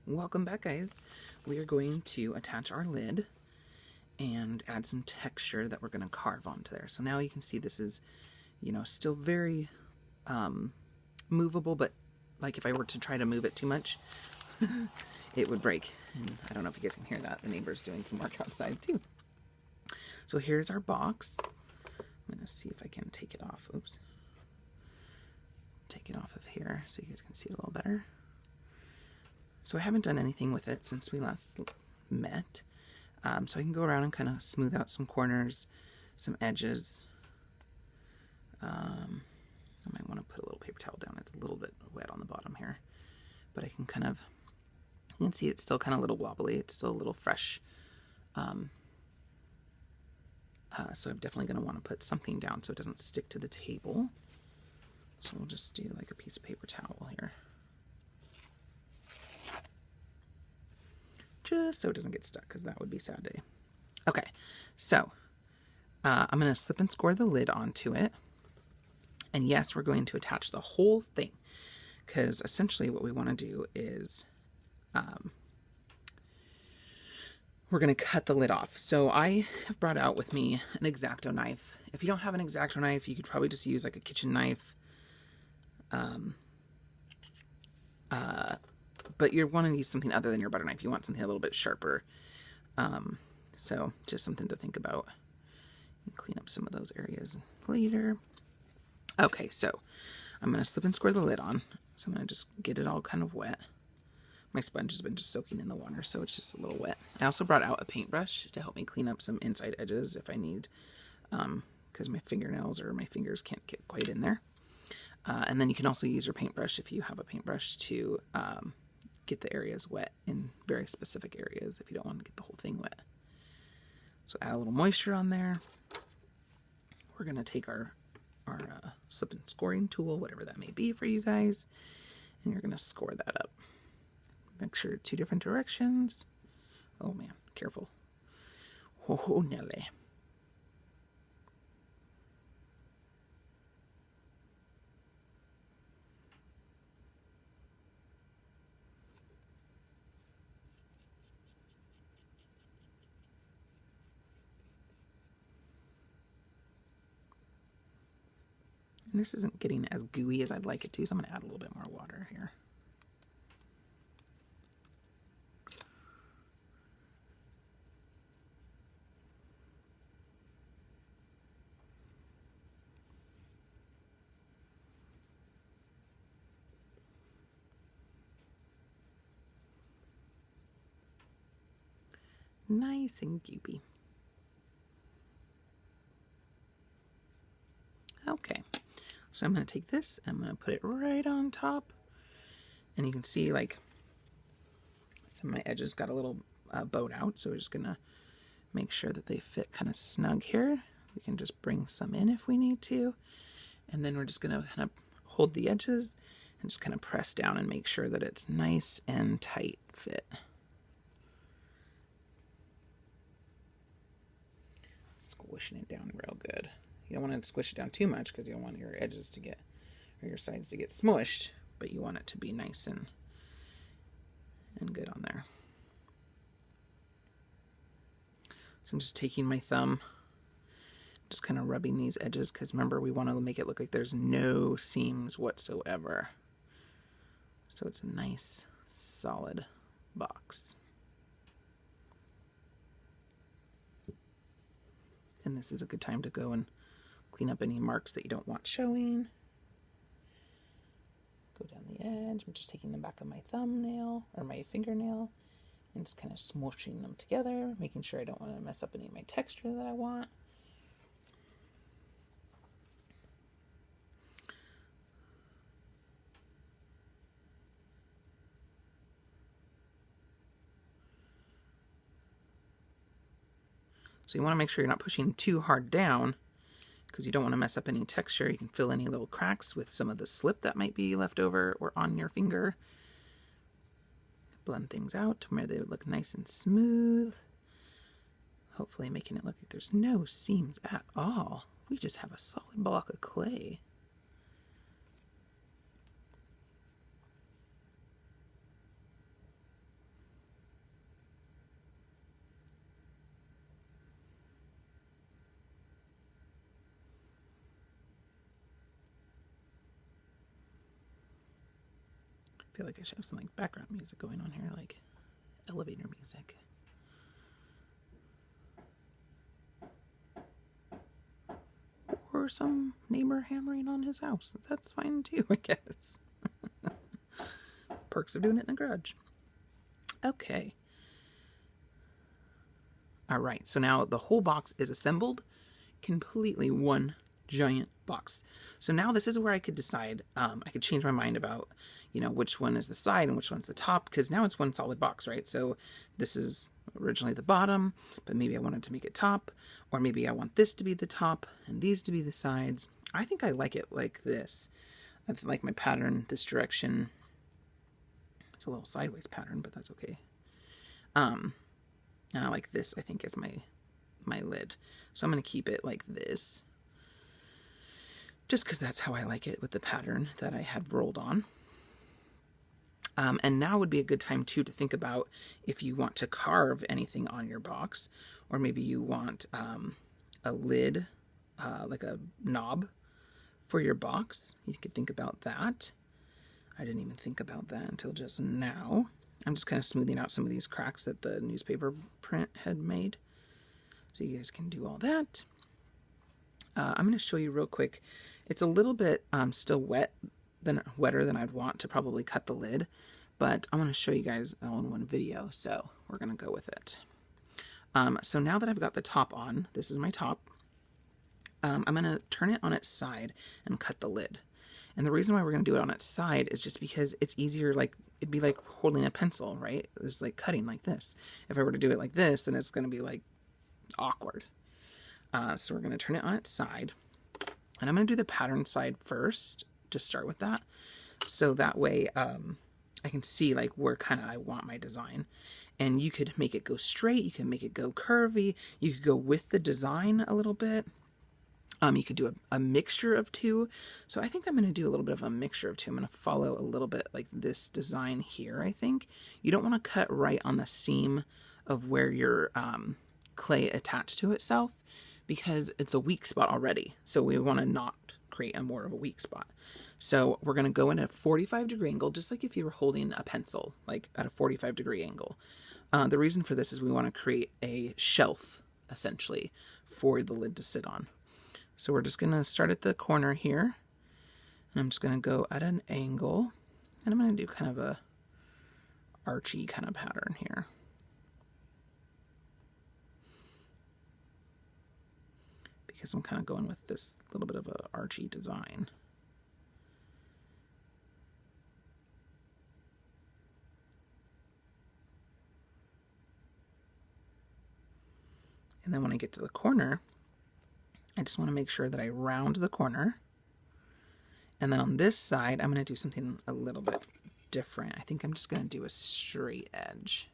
Welcome back, guys. We are going to attach our lid and add some texture that we're going to carve onto there. So now you can see this is, still very movable, but like if I were to try to move it too much, it would break. And I don't know if you guys can hear that. The neighbor's doing some work outside too. So here's our box. I'm going to see if I can take it off. Oops. Take it off of here so you guys can see it a little better. So I haven't done anything with it since we last met. So I can go around and kind of smooth out some corners, some edges. I might want to put a little paper towel down. It's a little bit wet on the bottom here. But I can kind of, you can see it's still kind of a little wobbly. It's still a little fresh. So I'm definitely going to want to put something down so it doesn't stick to the table. So we'll just do like a piece of paper towel here. Just so it doesn't get stuck, because that would be a sad day. Okay, so I'm going to slip and score the lid onto it. And yes, we're going to attach the whole thing, because essentially what we want to do is we're going to cut the lid off. So I have brought out with me an X-Acto knife. If you don't have an X-Acto knife, you could probably just use like a kitchen knife. But you're wanting to use something other than your butter knife. You want something a little bit sharper. So just something to think about. Clean up some of those areas later. Okay, so I'm going to slip and score the lid on. So I'm going to just get it all kind of wet. My sponge has been just soaking in the water, so it's just a little wet. I also brought out a paintbrush to help me clean up some inside edges if I need, because my fingernails or my fingers can't get quite in there. And then you can also use your paintbrush if you have a paintbrush to get the areas wet in very specific areas if you don't want to get the whole thing wet. So add a little moisture on there. We're going to take our slip and scoring tool, whatever that may be for you guys, and you're going to score that up. Make sure 2 different directions. Oh man, careful. Oh, Nelly. And this isn't getting as gooey as I'd like it to, so I'm going to add a little bit more water here. Nice and goopy. Okay, so I'm going to take this and I'm going to put it right on top. And you can see like some of my edges got a little bowed out, so we're just going to make sure that they fit kind of snug here. We can just bring some in if we need to. And then we're just going to kind of hold the edges and just kind of press down and make sure that it's nice and tight fit. Squishing it down real good. You don't want to squish it down too much because you don't want your edges to get, or your sides to get smushed, but you want it to be nice and good on there. So I'm just taking my thumb, just kind of rubbing these edges, because remember, we want to make it look like there's no seams whatsoever. So it's a nice, solid box. And this is a good time to go and clean up any marks that you don't want showing. Go down the edge. I'm just taking the back of my thumbnail or my fingernail and just kind of smushing them together, making sure I don't want to mess up any of my texture that I want. So you want to make sure you're not pushing too hard down, because you don't want to mess up any texture. You can fill any little cracks with some of the slip that might be left over or on your finger. Blend things out to where they look nice and smooth. Hopefully making it look like there's no seams at all. We just have a solid block of clay. I feel like I should have some like background music going on here, like elevator music. Or some neighbor hammering on his house. That's fine too, I guess. Perks of doing it in the garage. Okay. All right, so now the whole box is assembled, completely one giant box. So now this is where I could decide, I could change my mind about, which one is the side and which one's the top, because now it's one solid box, right? So this is originally the bottom, but maybe I wanted to make it top, or maybe I want this to be the top and these to be the sides. I think I like it like this. I like my pattern this direction. It's a little sideways pattern, but that's okay. And I like this, I think, as my lid. So I'm going to keep it like this, just because that's how I like it with the pattern that I had rolled on. And now would be a good time, too, to think about if you want to carve anything on your box, or maybe you want a lid, like a knob for your box. You could think about that. I didn't even think about that until just now. I'm just kind of smoothing out some of these cracks that the newspaper print had made, so you guys can do all that. I'm going to show you real quick. It's a little bit still wetter than I'd want to probably cut the lid, but I'm going to show you guys all in one video, so we're going to go with it. So now that I've got the top on, this is my top, I'm going to turn it on its side and cut the lid. And the reason why we're going to do it on its side is just because it's easier, like, it'd be like holding a pencil, right? It's like cutting like this. If I were to do it like this, then it's going to be like awkward. So we're going to turn it on its side. And I'm going to do the pattern side first, just start with that. So that way I can see like where kind of I want my design. And you could make it go straight. You can make it go curvy. You could go with the design a little bit. You could do a mixture of two. So I think I'm going to do a little bit of a mixture of two. I'm going to follow a little bit like this design here, I think. You don't want to cut right on the seam of where your clay attached to itself, because it's a weak spot already. So we want to not create a more of a weak spot. So we're going to go in at a 45-degree angle, just like if you were holding a pencil, like at a 45-degree angle. The reason for this is we want to create a shelf, essentially, for the lid to sit on. So we're just going to start at the corner here, and I'm just going to go at an angle, and I'm going to do kind of a archy kind of pattern here. Because I'm kind of going with this little bit of a archy design. And then when I get to the corner, I just want to make sure that I round the corner. And then on this side, I'm going to do something a little bit different. I think I'm just going to do a straight edge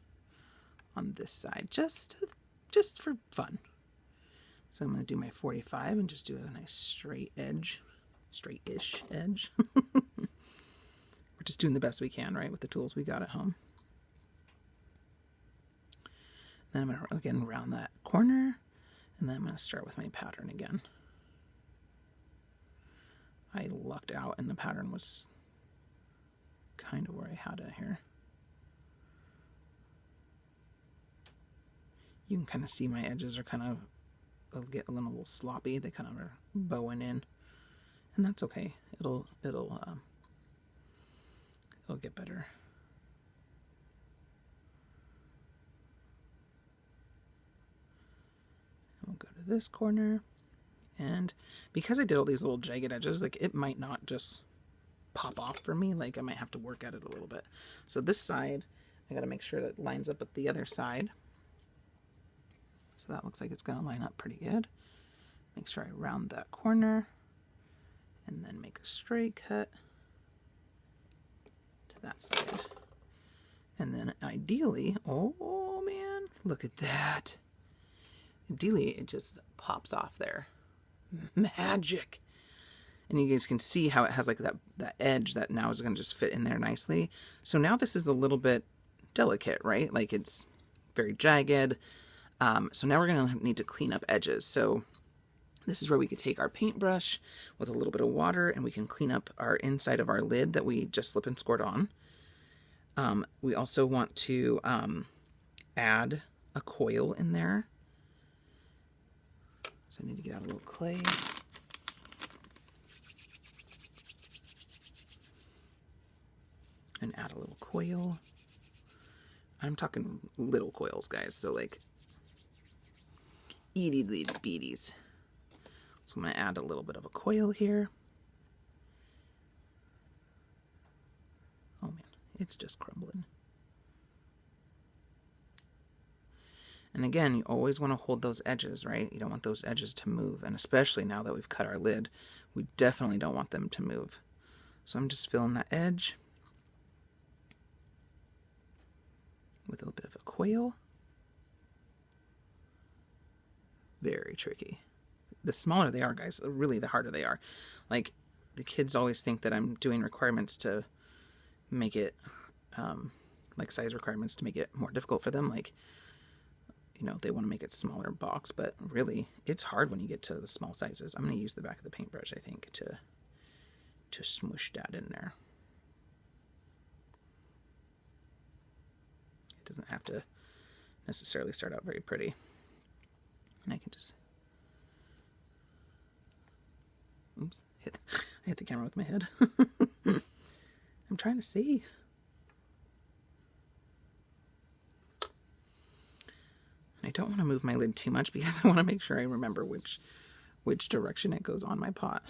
on this side, just for fun. So I'm going to do my 45 and just do a nice straight edge, straight-ish edge. We're just doing the best we can, right, with the tools we got at home. Then I'm going to, again, round that corner. And then I'm going to start with my pattern again. I lucked out and the pattern was kind of where I had it here. You can kind of see my edges are kind of, they'll get a little sloppy. They kind of are bowing in. And that's okay. It'll get better. We'll go to this corner, and because I did all these little jagged edges, like it might not just pop off for me, like I might have to work at it a little bit. So this side, I got to make sure that it lines up with the other side. So that looks like it's going to line up pretty good. Make sure I round that corner, and then make a straight cut to that side. And then ideally, oh man, look at that. Ideally, it just pops off there. Magic. And you guys can see how it has like that edge that now is going to just fit in there nicely. So now this is a little bit delicate, right? Like it's very jagged. So now we're going to need to clean up edges. So this is where we could take our paintbrush with a little bit of water and we can clean up our inside of our lid that we just slip and scored on. We also want to add a coil in there. So I need to get out a little clay. And add a little coil. I'm talking little coils, guys. So like itty bitty beaties. So I'm going to add a little bit of a coil here. Oh man, it's just crumbling. And again, you always want to hold those edges, right? You don't want those edges to move. And especially now that we've cut our lid, we definitely don't want them to move. So I'm just filling that edge with a little bit of a coil. Very tricky. The smaller they are, guys, really the harder they are. Like, the kids always think that I'm doing requirements to make it, like size requirements to make it more difficult for them. Like, you know, they want to make it smaller box, but really it's hard when you get to the small sizes. I'm going to use the back of the paintbrush, I think, to smoosh that in there. It doesn't have to necessarily start out very pretty. And I can just, oops, I hit the camera with my head. I'm trying to see. I don't want to move my lid too much because I want to make sure I remember which direction it goes on my pot.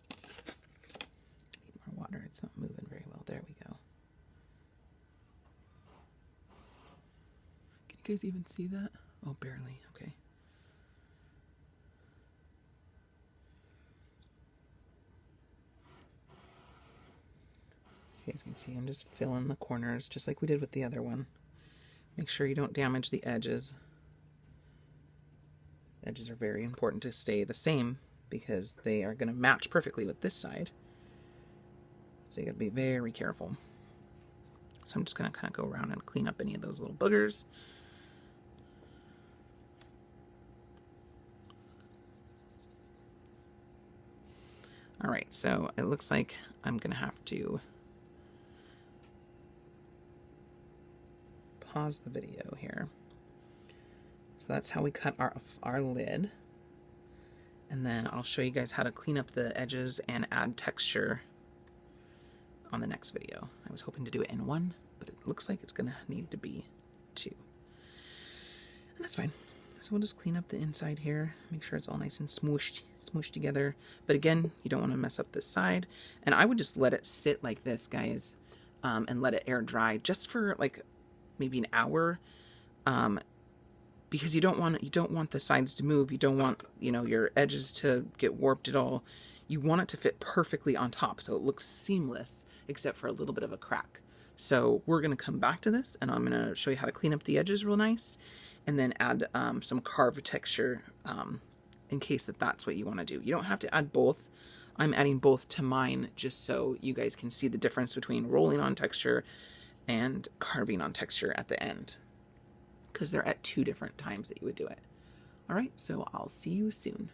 Need more water. It's not moving very well. There we go. Can you guys even see that? Oh, barely. Okay. So you guys can see I'm just filling the corners just like we did with the other one. Make sure you don't damage the edges. Edges are very important to stay the same because they are going to match perfectly with this side. So you got to be very careful. So I'm just going to kind of go around and clean up any of those little boogers. All right, so it looks like I'm going to have to pause the video here. So that's how we cut our lid. And then I'll show you guys how to clean up the edges and add texture on the next video. I was hoping to do it in one, but it looks like it's going to need to be two. And that's fine. So we'll just clean up the inside here, make sure it's all nice and smooshed together. But again, you don't want to mess up this side. And I would just let it sit like this, guys, and let it air dry just for like maybe an hour, because you don't want the sides to move. You don't want, you know, your edges to get warped at all. You want it to fit perfectly on top so it looks seamless, except for a little bit of a crack. So we're going to come back to this, and I'm going to show you how to clean up the edges real nice, and then add some carved texture in case that's what you want to do. You don't have to add both. I'm adding both to mine just so you guys can see the difference between rolling on texture and carving on texture at the end, because they're at two different times that you would do it. All right, so I'll see you soon.